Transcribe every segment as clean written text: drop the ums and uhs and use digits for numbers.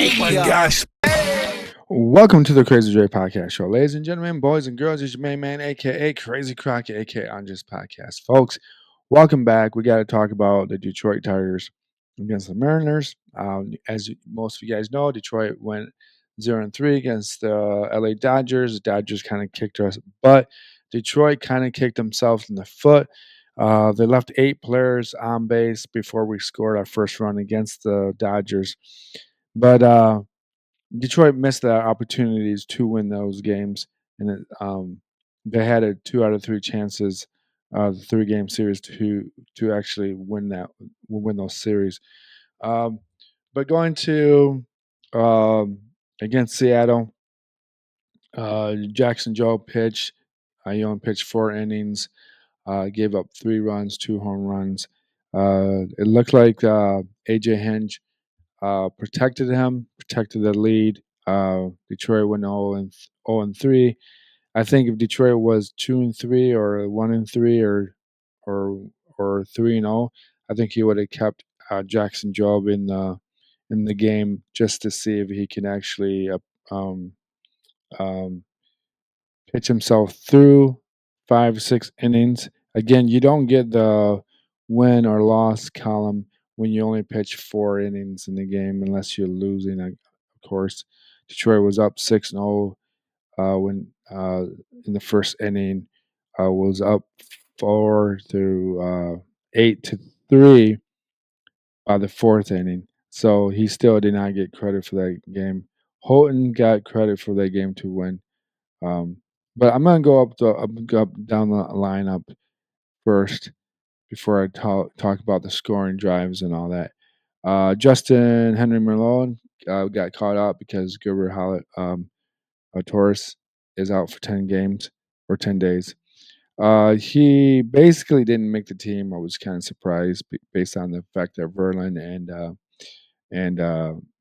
Oh my gosh. Welcome to the Crazy Dre Podcast Show. Ladies and gentlemen, boys and girls, it's your main man, a.k.a. Crazy Crockett, a.k.a. Andres Podcast. Folks, welcome back. We got to talk about the Detroit Tigers against the Mariners. As most of you guys know, Detroit went 0-3 against the LA Dodgers. The Dodgers kind of kicked us, but Detroit kind of kicked themselves in the foot. They left 8 players on base before we scored our first run against the Dodgers. But Detroit missed their opportunities to win those games, and they had 2 out of 3 chances, the 3-game series to actually win those series. Um, but going to um, against Seattle, Jackson Jobe pitched. He only pitched 4 innings, gave up 3 runs, 2 home runs. It looked like AJ Hinch protected him, protected the lead. Detroit went 0-3. I think if Detroit was 2-3 or 1-3 or or 3-0, I think he would have kept Jackson Jobe in the game just to see if he can actually um, um, pitch himself through 5 6 innings. Again, you don't get the win or loss column when you only pitch 4 innings in the game unless you're losing. Of course, Detroit was up 6-0 when in the first inning, was up 8-3 by the 4th inning. So he still did not get credit for that game. Houghton got credit for that game to win. But I'm gonna go up down the lineup first before I talk about the scoring drives and all that. Justin Henry Malone got caught up because Gilbert Torres is out for 10 games or 10 days. He basically didn't make the team. I was kind of surprised based on the fact that Verlin and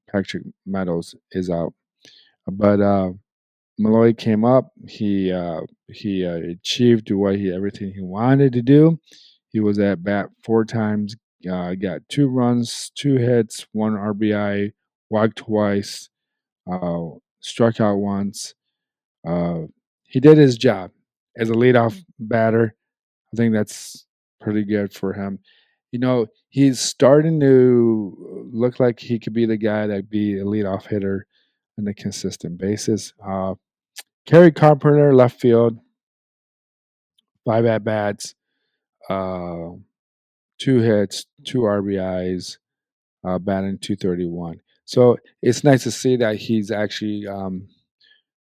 Patrick Meadows is out. But Malloy came up. He achieved everything he wanted to do. He was at bat 4 times. Got 2 runs, 2 hits, 1 RBI, walked twice, struck out once. He did his job as a leadoff batter. I think that's pretty good for him. He's starting to look like he could be the guy that be a leadoff hitter on a consistent basis. Kerry Carpenter, left field, 5 at bats, 2 hits, 2 RBIs, batting .231. So it's nice to see that he's actually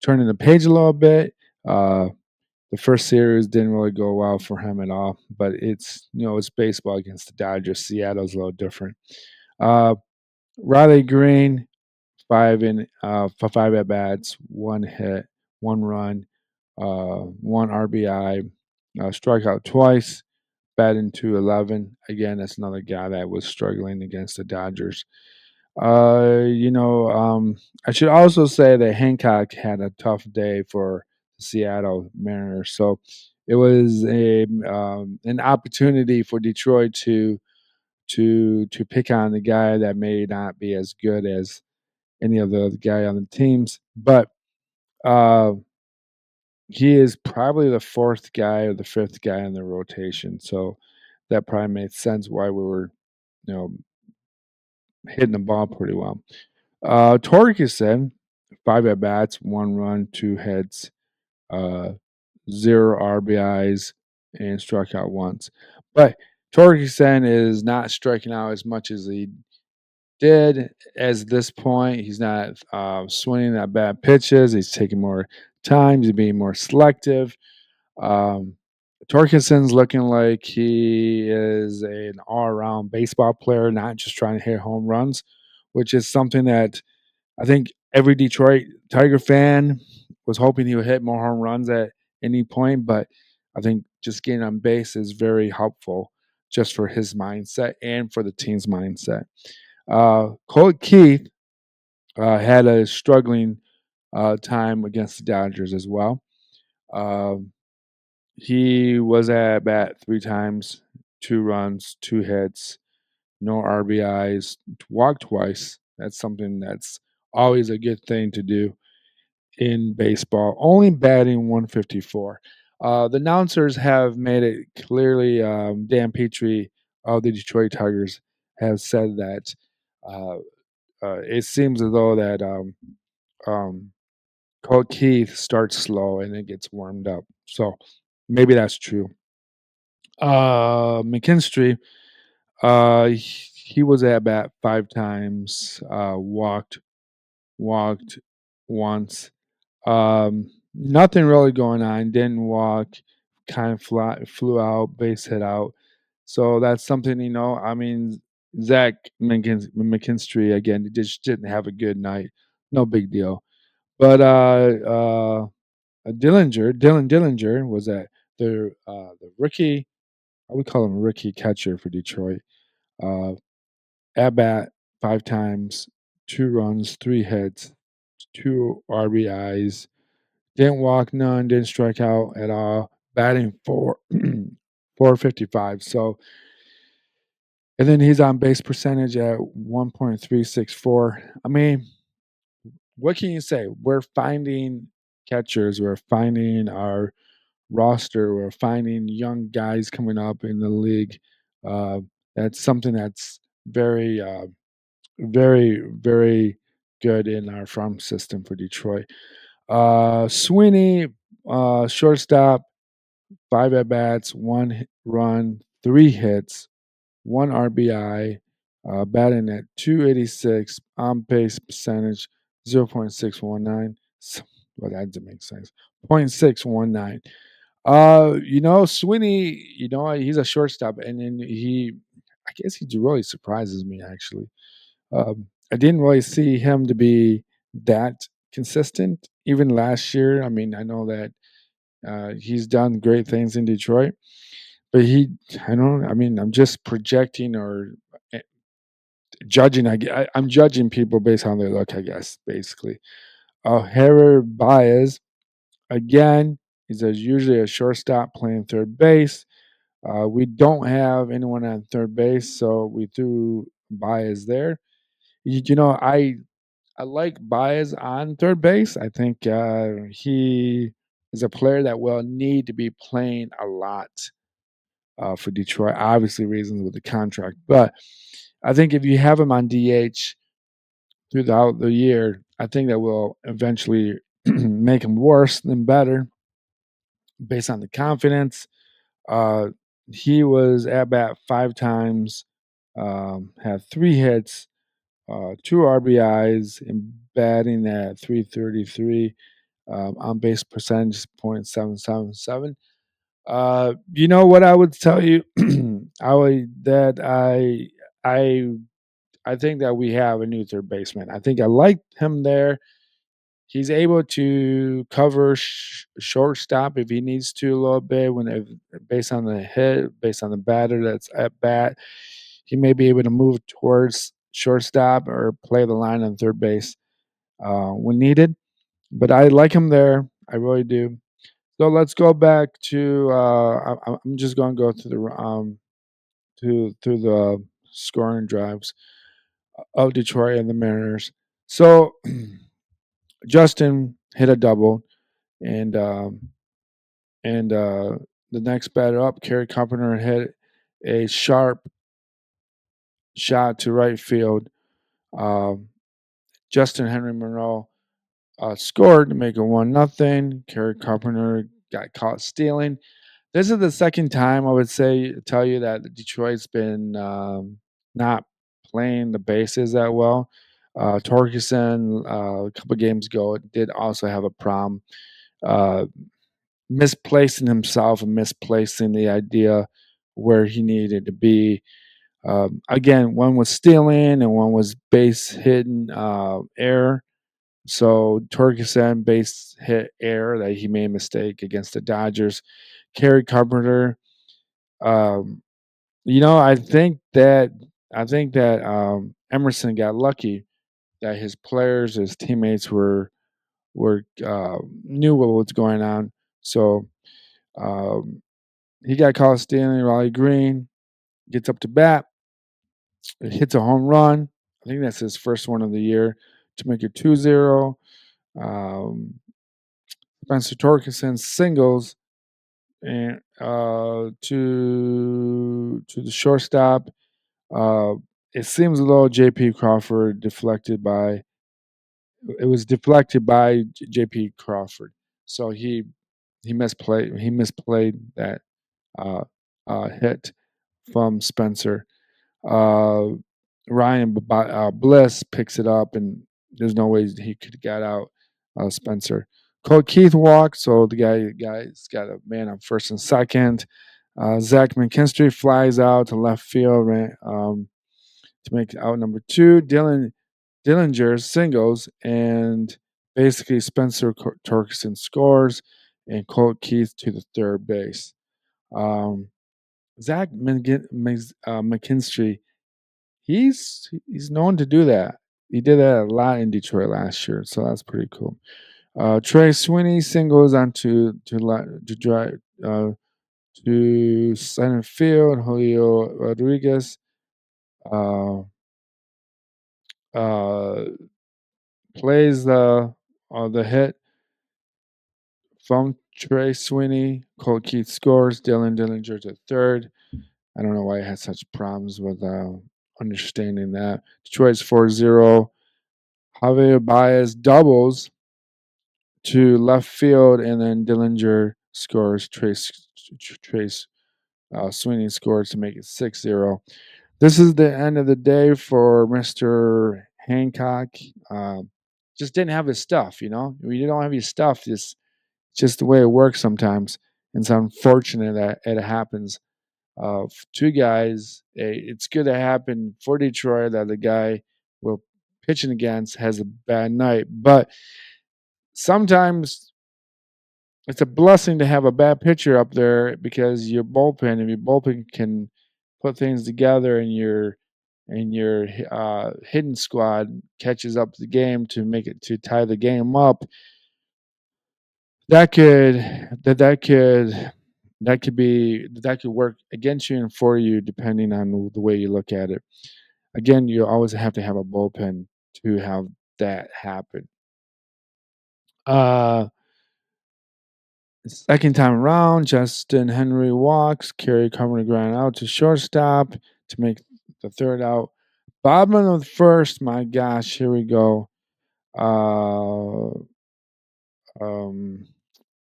turning the page a little bit. The first series didn't really go well for him at all, but it's baseball against the Dodgers. Seattle's a little different. Riley Green, 5 at bats, 1 hit, 1 run, 1 RBI, struck out twice, batting .211. Again, that's another guy that was struggling against the Dodgers. I should also say that Hancock had a tough day for the Seattle Mariners, so it was an opportunity for Detroit to pick on the guy that may not be as good as any of the other guy on the teams, but he is probably the 4th guy or the 5th guy in the rotation, so that probably made sense why we were, you know, hitting the ball pretty well. Torkelson, 5 at bats, 1 run, 2 hits, 0 RBIs, and struck out once. But Torkelson is not striking out as much as he did as this point. He's not swinging at bad pitches. He's taking more time. He's being more selective. Torkelson's looking like he is an all-around baseball player, not just trying to hit home runs, which is something that I think every Detroit Tiger fan was hoping he would hit more home runs at any point, but I think just getting on base is very helpful just for his mindset and for the team's mindset. Colt Keith had a struggling time against the Dodgers as well. He was at bat 3 times, 2 runs, 2 hits, no RBIs, walked twice. That's something that's always a good thing to do in baseball. Only batting 154. The announcers have made it clearly. Dan Petrie of the Detroit Tigers has said that uh, it seems as though that um, Colt Keith starts slow and then gets warmed up. So maybe that's true. McKinstry, he was at bat 5 times, walked once. Nothing really going on. Didn't walk. Kind of flew out, base hit out. So that's something, I mean, Zach McKinstry again, he just didn't have a good night. No big deal. But Dylan Dillinger was the rookie. I would call him a rookie catcher for Detroit. Uh, at bat 5 times, 2 runs, 3 hits, 2 RBIs. Didn't walk none, didn't strike out at all. Batting 455. So, and then he's on base percentage at 1.364. I mean, what can you say? We're finding catchers. We're finding our roster. We're finding young guys coming up in the league. Uh, that's something that's very good in our farm system for Detroit. Sweeney, shortstop, 5 at bats, 1 run, 3 hits, 1 RBI, batting at 286, on base percentage 0.619. So, well, that doesn't make sense. 0.619. Sweeney, he's a shortstop, and then I guess he really surprises me actually. I didn't really see him to be that consistent even last year. I mean, I know that he's done great things in Detroit, but I don't. I mean, I'm just projecting or eh, judging. I'm judging people based on their look, I guess. Basically, Harry Baez again. He's usually a shortstop playing third base. We don't have anyone on third base, so we threw Baez there. I like Baez on third base. I think he is a player that will need to be playing a lot for Detroit. Obviously, reasons with the contract, but I think if you have him on DH throughout the year, I think that will eventually make him worse than better based on the confidence. Uh, he was at bat 5 times, had 3 hits, 2 RBIs, and batting at 333. On base percentage 0.777. You know what I would tell you? I would that I I think that we have a new third baseman. I think I like him there. He's able to cover shortstop if he needs to a little bit based on the hit, based on the batter that's at bat. He may be able to move towards shortstop or play the line on third base when needed. But I like him there. I really do. So let's go back to. I'm just going to go through the scoring drives of Detroit and the Mariners. So Justin hit a double, and and the next batter up, Kerry Carpenter hit a sharp shot to right field. Um, Justin Henry Monroe scored to make it 1-0. Kerry Carpenter got caught stealing. This is the second time I would tell you that Detroit's been not playing the bases that well. Torkelson, a couple games ago, did also have a problem uh, misplacing himself and misplacing the idea where he needed to be. Again, one was stealing and one was base hitting error. So Torkelson base hit error that he made a mistake against the Dodgers. Kerry Carpenter, um, I think that Emerson got lucky that his players, his teammates were knew what was going on. So um, he got caught stealing. Riley Green gets up to bat, hits a home run. I think that's his first one of the year to make it 2-0. Um, Spencer Torkelson singles and to the shortstop. Uh, it seems a little J.P. Crawford deflected by. It was deflected by J.P. Crawford, so he misplayed that uh, hit from Spencer. Uh, Ryan Bliss picks it up, and there's no way he could have got out Spencer. Colt Keith walked, so the guy's got a man on first and second. Zach McKinstry flies out to left field to make out number two. Dillinger singles, and basically Spencer Torkelson scores, and Colt Keith to the third base. Um, Zach McKinstry, he's known to do that. He did that a lot in Detroit last year, so that's pretty cool. Trey Sweeney singles onto to drive to center field. Julio Rodriguez uh, uh, plays the hit from Trey Sweeney. Colt Keith scores. Dylan Dillinger to third. I don't know why I had such problems with understanding that. Detroit's 4-0. Javier Baez doubles to left field, and then Dillinger scores. Trace Sweeney scores to make it 6-0. This is the end of the day for Mr. Hancock. Just didn't have his stuff, you know? When you don't have your stuff, it's just the way it works sometimes. And it's unfortunate that it happens. Two guys, it's good to happen for Detroit that the guy we're pitching against has a bad night. But sometimes it's a blessing to have a bad pitcher up there because your bullpen, if your bullpen can put things together and your hidden squad catches up the game to make it to tie the game up, that could that could work against you and for you depending on the way you look at it. Again, you always have to have a bullpen to have that happen. Uh Second time around, Justin Henry walks, Kerry covering the ground out to shortstop to make the third out. Bottom of the first, my gosh, here we go. Uh, um,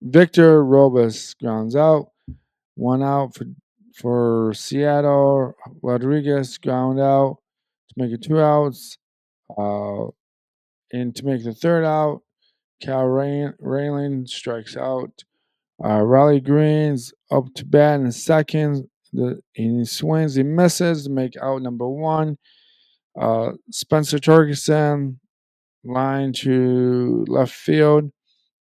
Victor Robus grounds out, one out for Seattle. Rodriguez ground out to make it two outs. Uh, and to make the third out, Cal Raylan strikes out. Riley Green's up to bat in second. And he swings, he misses to make out number one. Spencer Torkelson line to left field.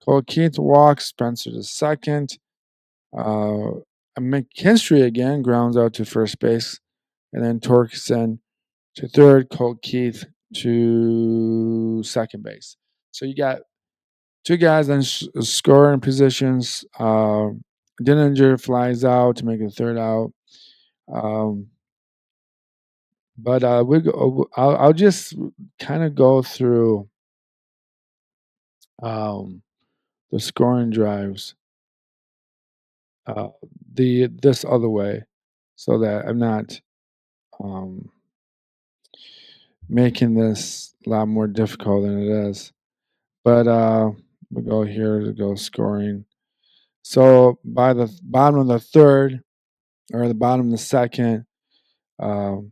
Cole Keith walks, Spencer to second. Uh, McKinstry again grounds out to first base. And then Torkelson to third, Colt Keith to second base. So you got two guys in scoring positions. Dillinger flies out to make a third out. Um, but I'll just kind of go through um, the scoring drives uh, this other way, so that I'm not um, making this a lot more difficult than it is. But we go here to go scoring. So by the bottom of the third or the bottom of the second, um,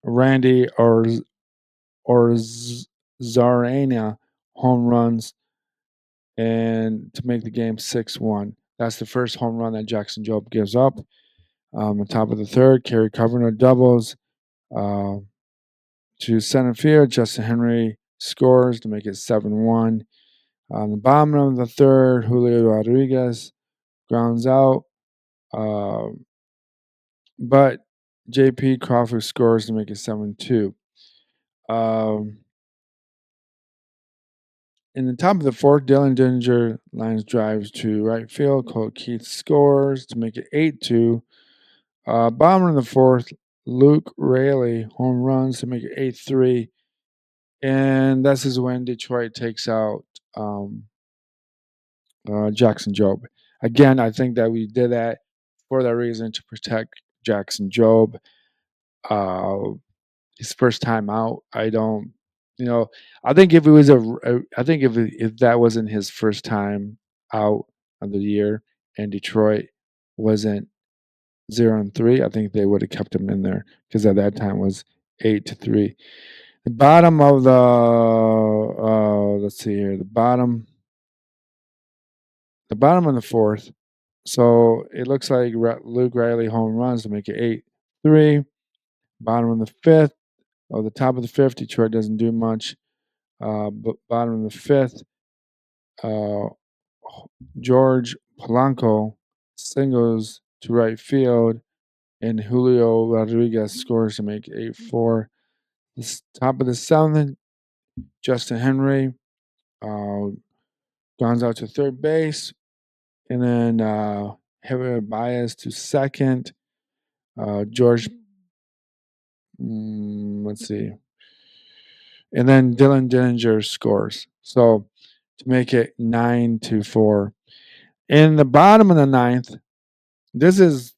Randy or Zarania home runs and to make the game 6-1. That's the first home run that Jackson Jobe gives up. On top of the third, Kerry Coverner doubles uh, to center field. Justin Henry scores to make it 7-1. On the bottom of the third, Julio Rodriguez grounds out. Uh, but J.P. Crawford scores to make it 7-2. Um, in the top of the fourth, Dylan Dillinger lines drives to right field. Colt Keith scores to make it 8-2. Bottom of the fourth, Luke Rayleigh home runs to make it 8-3. and this is when Detroit takes out um, Jackson Jobe. Again, I think that we did that for that reason to protect Jackson Jobe. Uh, his first time out, I don't, you know, I think if it was I think if that wasn't his first time out of the year, and Detroit wasn't 0-3, I think they would have kept him in there because at that time it was 8-3. The bottom of the let's see here, the bottom of the fourth. So it looks like Luke Riley home runs to make it 8-3. Bottom of the fifth, or the top of the fifth, Detroit doesn't do much. But bottom of the fifth, uh, George Polanco singles to right field, and Julio Rodriguez scores to make 8-4. Top of the seventh, Justin Henry uh, grounds out to third base, and then Javier Baez to second. George, let's see, and then Dylan Dillinger scores. So to make it 9-4. In the bottom of the ninth, this is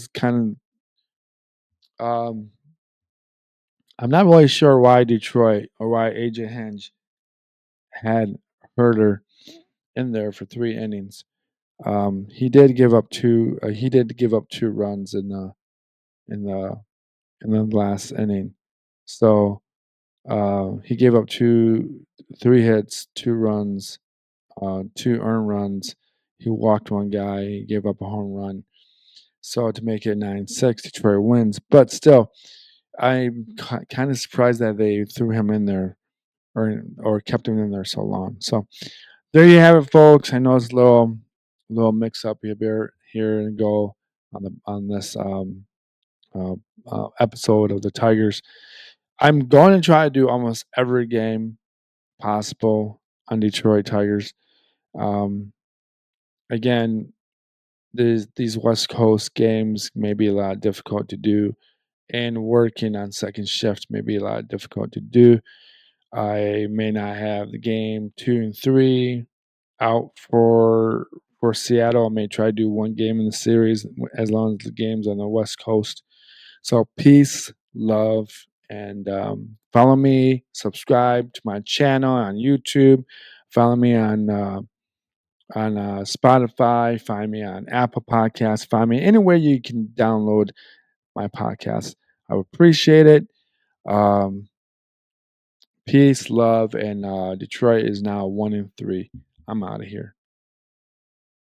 kind of I'm not really sure why Detroit or why AJ Hinch had Herder in there for 3 innings. He did give up two. He did give up 2 runs in the in the last inning. So he gave up 3 hits, 2 runs, 2 earned runs. He walked one guy. He gave up a home run. So to make it 9-6, Detroit wins. But still, I'm kind of surprised that they threw him in there or kept him in there so long. So there you have it, folks. I know it's a little mix up here and go on this uh, episode of the Tigers. I'm going to try to do almost every game possible on Detroit Tigers. Um, Again, these West Coast games may be a lot difficult to do, and working on second shift may be a lot difficult to do. I may not have the game 2 and 3 out for Seattle. I may try to do one game in the series as long as the game's on the West Coast. So peace, love, and follow me. Subscribe to my channel on YouTube. Follow me on Spotify. Find me on Apple Podcasts. Find me anywhere you can download my podcast. I would appreciate it. Um, Peace, love, and Detroit is now 1-3. I'm out of here.